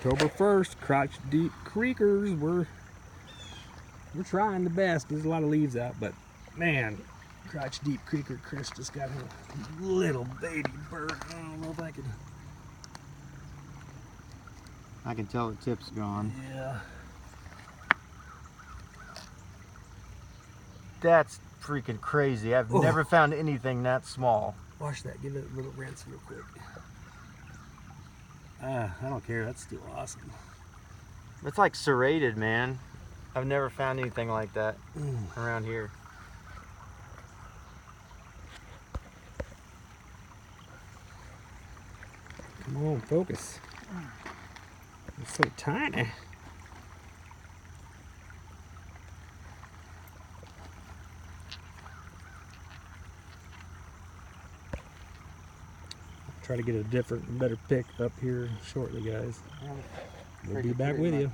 October 1st, Crotch Deep Creekers. We're trying the best. There's a lot of leaves out, but man, Crotch Deep Creeker Chris just got him a little baby bird. I don't know if I could. I can tell the tip's gone. Yeah. That's freaking crazy. I've never found anything that small. Wash that. Give it a little rinse real quick. I don't care. That's still awesome. It's like serrated, man. I've never found anything like that around here. Come on, focus. It's so tiny. Try to get a different, better pick up here shortly, guys. We'll be back with you.